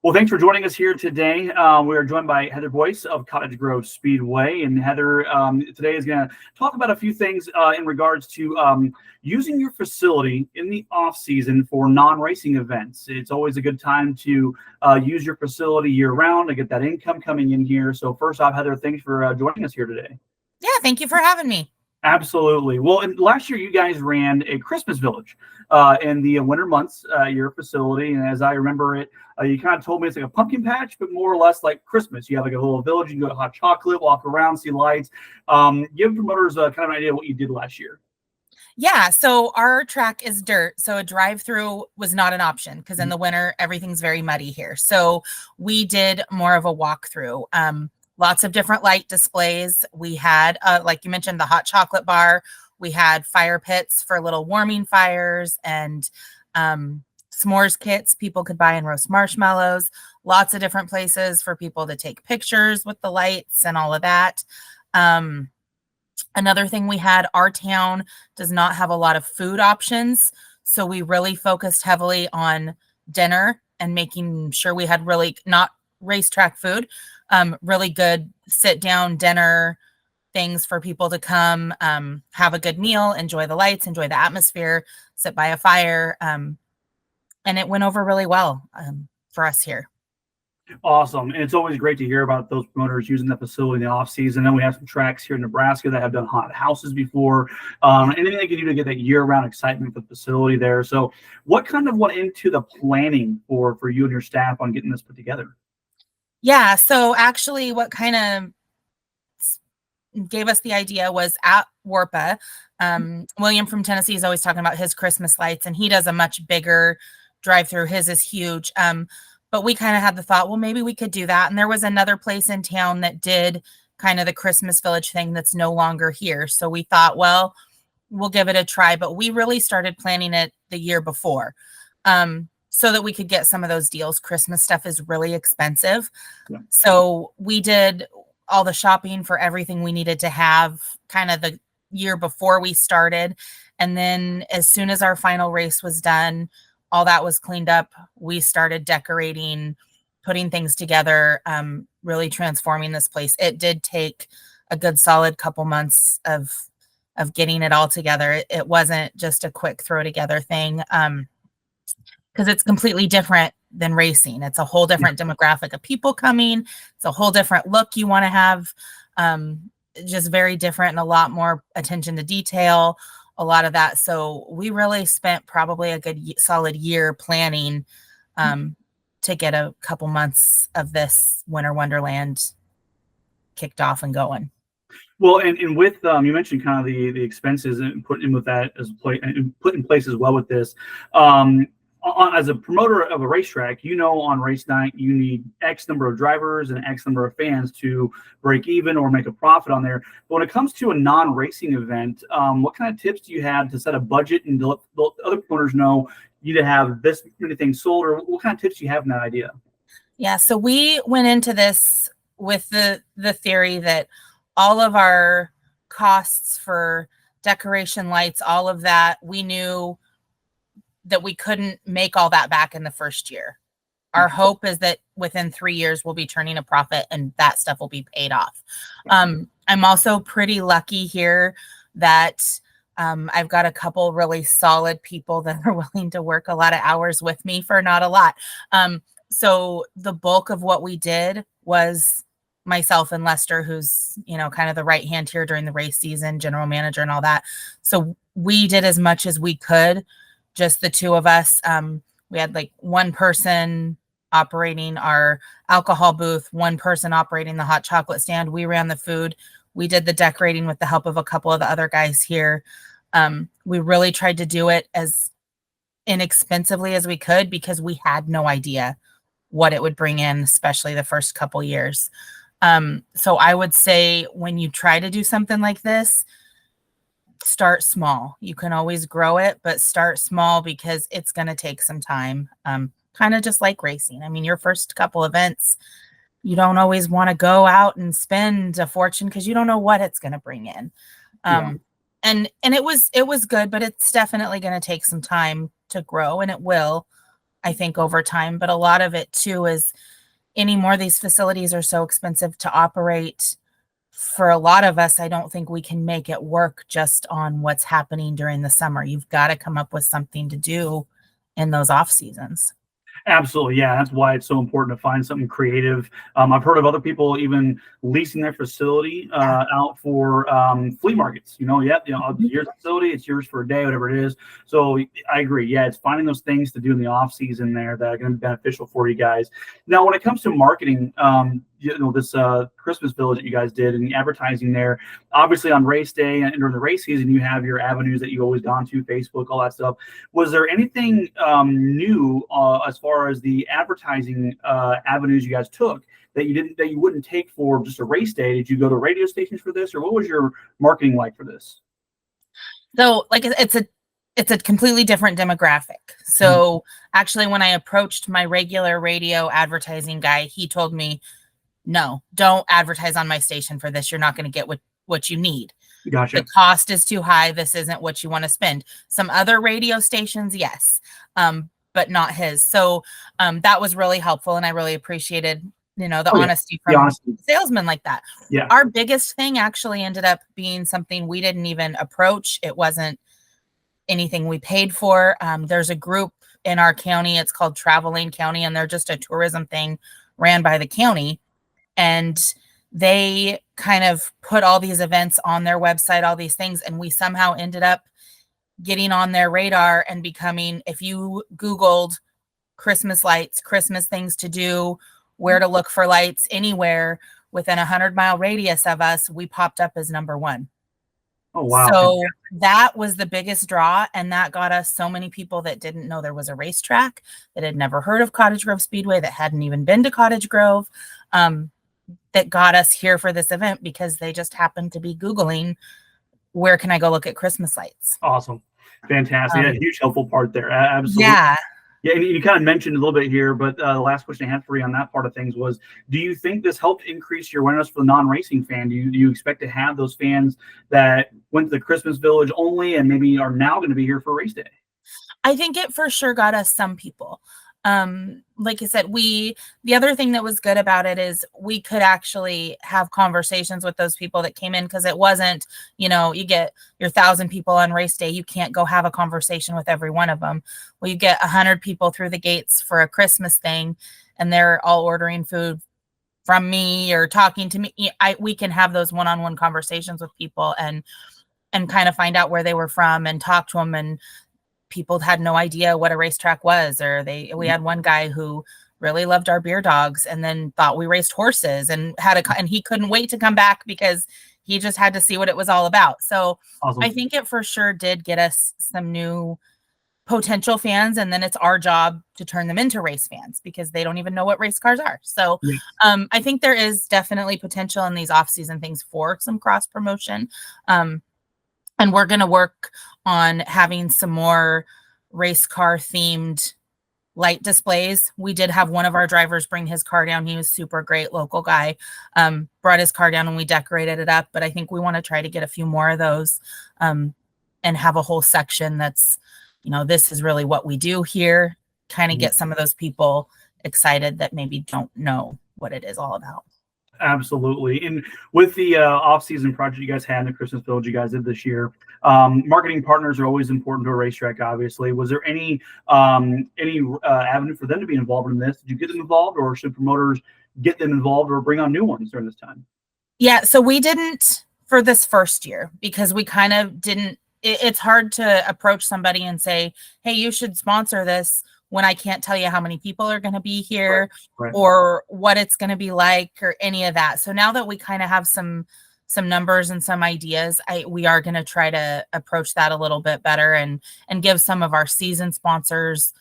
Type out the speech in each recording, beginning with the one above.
Well, thanks for joining us here today. We are joined by Heather Boyce of Cottage Grove Speedway. And Heather today is going to talk about a few things in regards to using your facility in the off season for non-racing events. It's always a good time to use your facility year round to get that income coming in here. So first off, Heather, thanks for joining us here today. Yeah, thank you for having me. Absolutely. Well, last year you guys ran a Christmas village in the winter months, your facility. And as I remember it, you kind of told me it's like a pumpkin patch, but more or less like Christmas. You have like a little village, you can go to hot chocolate, walk around, see lights. Give promoters kind of an idea of what you did last year. Yeah, so our track is dirt, so a drive-through was not an option because in the winter, everything's very muddy here. So we did more of a walkthrough. Lots of different light displays. We had, like you mentioned, the hot chocolate bar. We had fire pits for little warming fires and s'mores kits people could buy and roast marshmallows. Lots of different places for people to take pictures with the lights and all of that. Another thing we had, our town does not have a lot of food options. So we really focused heavily on dinner and making sure we had really not racetrack food, really good sit down dinner things for people to come, have a good meal, enjoy the lights, enjoy the atmosphere, sit by a fire. And it went over really well for us here. Awesome. And it's always great to hear about those promoters using the facility in the off season. And we have some tracks here in Nebraska that have done hot houses before. Anything they can do to get that year-round excitement for the facility there. So what kind of went into the planning for you and your staff on getting this put together? Yeah, so actually what kind of gave us the idea was at WARPA. William from Tennessee is always talking about his Christmas lights, and he does a much bigger drive-through. His is huge. But we kind of had the thought, well, maybe we could do that. And there was another place in town that did kind of the Christmas village thing that's no longer here. So we thought, well, we'll give it a try. But we really started planning it the year before so that we could get some of those deals. Christmas stuff is really expensive. Yeah. So we did all the shopping for everything we needed to have kind of the year before we started. And then as soon as our final race was done, all that was cleaned up, we started decorating, putting things together, really transforming this place. It did take a good solid couple months of getting it all together. It wasn't just a quick throw together thing because it's completely different than racing. It's a whole different demographic of people coming. It's a whole different look you want to have, just very different and a lot more attention to detail. A lot of that. So we really spent probably a good solid year planning to get a couple months of this Winter Wonderland kicked off and going. Well, and with you mentioned kind of the expenses and put in with that as put in place as well with this. As a promoter of a racetrack, on race night, you need X number of drivers and X number of fans to break even or make a profit on there. But when it comes to a non-racing event, what kind of tips do you have to set a budget and to let the other promoters know you need to have this many things sold, or what kind of tips do you have in that idea? Yeah, so we went into this with the theory that all of our costs for decoration, lights, all of that, we knew that we couldn't make all that back in the first year. Our hope is that within 3 years we'll be turning a profit and that stuff will be paid off. I'm also pretty lucky here that I've got a couple really solid people that are willing to work a lot of hours with me for not a lot. So the bulk of what we did was myself and Lester, who's, kind of the right hand here during the race season, general manager and all that. So we did as much as we could. Just the two of us. We had like one person operating our alcohol booth, one person operating the hot chocolate stand. We ran the food. We did the decorating with the help of a couple of the other guys here. We really tried to do it as inexpensively as we could because we had no idea what it would bring in, especially the first couple years. So I would say when you try to do something like this, start small. You can always grow it, but start small because it's going to take some time. Kind of just like racing. I mean, your first couple events, you don't always want to go out and spend a fortune because you don't know what it's going to bring in. And it was good, but it's definitely going to take some time to grow, and it will. I think, over time. But a lot of it too is anymore, these facilities are so expensive to operate. For a lot of us, I don't think we can make it work just on what's happening during the summer. You've got to come up with something to do in those off seasons. Absolutely, yeah. That's why it's so important to find something creative. I've heard of other people even leasing their facility out for flea markets. It's yours facility, it's yours for a day, whatever it is. So I agree. Yeah, it's finding those things to do in the off season there that are going to be beneficial for you guys. Now, when it comes to marketing, this Christmas Village that you guys did and the advertising there, obviously on race day and during the race season, you have your avenues that you've always gone to, Facebook, all that stuff. Was there anything new as far as the advertising avenues you guys took that you wouldn't take for just a race day? Did you go to radio stations for this, or what was your marketing like for this? So, like, it's a completely different demographic. So actually, when I approached my regular radio advertising guy, he told me, no, don't advertise on my station for this. You're not going to get what you need. Gotcha. The cost is too high. This isn't what you want to spend. Some other radio stations, yes, but not his. So that was really helpful, and I really appreciated, the honesty from salesmen like that. Yeah. Our biggest thing actually ended up being something we didn't even approach. It wasn't anything we paid for. There's a group in our county. It's called Traveling County, and they're just a tourism thing ran by the county. And they kind of put all these events on their website, all these things. And we somehow ended up getting on their radar and becoming, if you Googled Christmas lights, Christmas things to do, where to look for lights anywhere within 100-mile radius of us, we popped up as number one. Oh, wow. So that was the biggest draw. And that got us so many people that didn't know there was a racetrack, that had never heard of Cottage Grove Speedway, that hadn't even been to Cottage Grove. That got us here for this event because they just happened to be Googling, where can I go look at Christmas lights? Awesome. Fantastic. A huge helpful part there. Absolutely. Yeah. Yeah, and you kind of mentioned a little bit here, but the last question I had for you on that part of things was, do you think this helped increase your awareness for the non-racing fan? Do you expect to have those fans that went to the Christmas Village only and maybe are now going to be here for race day? I think it for sure got us some people. Like I said, the other thing that was good about it is we could actually have conversations with those people that came in, because it wasn't, you get your 1,000 people on race day. You can't go have a conversation with every one of them. Well, you get 100 people through the gates for a Christmas thing, and they're all ordering food from me or talking to me. We can have those one-on-one conversations with people and kind of find out where they were from and talk to them. And people had no idea what a racetrack was, or we had one guy who really loved our beer dogs and then thought we raced horses and and he couldn't wait to come back because he just had to see what it was all about. So awesome. I think it for sure did get us some new potential fans, and then it's our job to turn them into race fans because they don't even know what race cars are. So I think there is definitely potential in these off-season things for some cross promotion. And we're going to work on having some more race car themed light displays. We did have one of our drivers bring his car down. He was super great, local guy, brought his car down and we decorated it up. But I think we want to try to get a few more of those and have a whole section that's, this is really what we do here. Kind of get some of those people excited that maybe don't know what it is all about. Absolutely. And with the off-season project you guys had in the Christmas Village you guys did this year, marketing partners are always important to a racetrack, obviously. Was there any avenue for them to be involved in this? Did you get them involved, or should promoters get them involved or bring on new ones during this time? Yeah, so we didn't for this first year because we kind of didn't. It's hard to approach somebody and say, hey, you should sponsor this, when I can't tell you how many people are going to be here or what it's going to be like or any of that. So now that we kind of have some numbers and some ideas, we are going to try to approach that a little bit better and give some of our season sponsors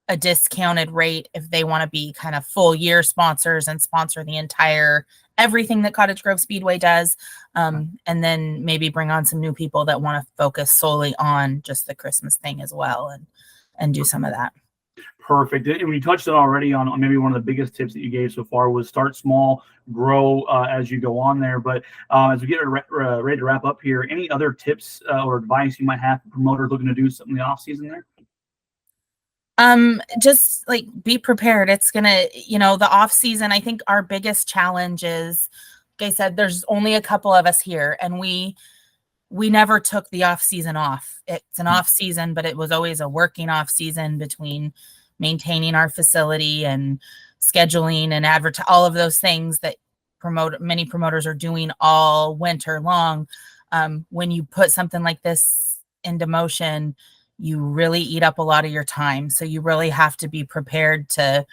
a discounted rate if they want to be kind of full year sponsors and sponsor the entire everything that Cottage Grove Speedway does. And then maybe bring on some new people that want to focus solely on just the Christmas thing as well and do some of that. Perfect. And we touched on already on maybe one of the biggest tips that you gave so far was start small, grow as you go on there. But as we get ready to wrap up here, any other tips or advice you might have for promoters looking to do something in the off season there? Just like be prepared. It's gonna, the off season, I think our biggest challenge is, like I said, there's only a couple of us here, and we never took the off season off. It's an off season, but it was always a working off season between maintaining our facility and scheduling and all of those things that many promoters are doing all winter long. When you put something like this into motion, you really eat up a lot of your time. So you really have to be prepared to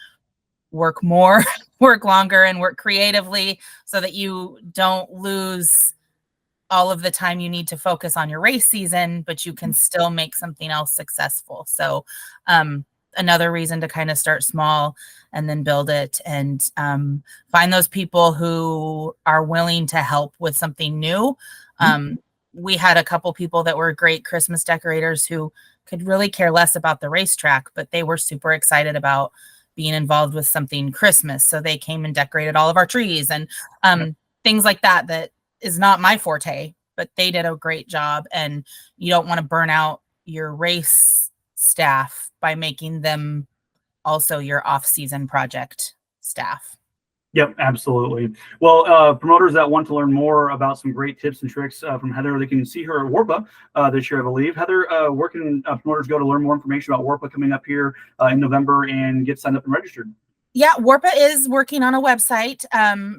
work more, work longer, and work creatively so that you don't lose all of the time you need to focus on your race season, but you can still make something else successful. So another reason to kind of start small and then build it, and find those people who are willing to help with something new. We had a couple people that were great Christmas decorators who could really care less about the racetrack, but they were super excited about being involved with something Christmas. So they came and decorated all of our trees and things like that. That is not my forte, but they did a great job. And you don't want to burn out your race staff by making them also your off-season project staff. Yep, absolutely. Well, promoters that want to learn more about some great tips and tricks from Heather, they can see her at WARPA this year, I believe. Heather, where can promoters go to learn more information about WARPA coming up here in November and get signed up and registered? Yeah, WARPA is working on a website.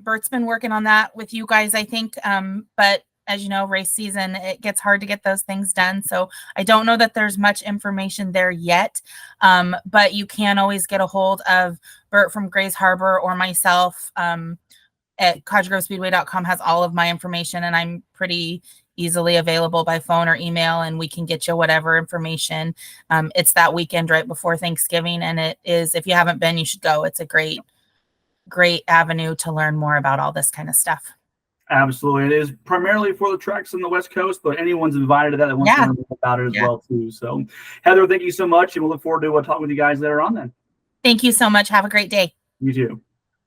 Bert's been working on that with you guys, I think. But as you know, race season, it gets hard to get those things done. So I don't know that there's much information there yet. But you can always get a hold of Bert from Grays Harbor or myself at cottagegrovespeedway.com has all of my information, and I'm pretty easily available by phone or email, and we can get you whatever information. It's that weekend right before Thanksgiving, and it is, if you haven't been, you should go. It's a great avenue to learn more about all this kind of stuff. Absolutely. It is primarily for the tracks on the West Coast, but anyone's invited to that wants to learn more about it as well too. So Heather, thank you so much, and we'll look forward to talking with you guys later on then. Thank you so much. Have a great day. You too.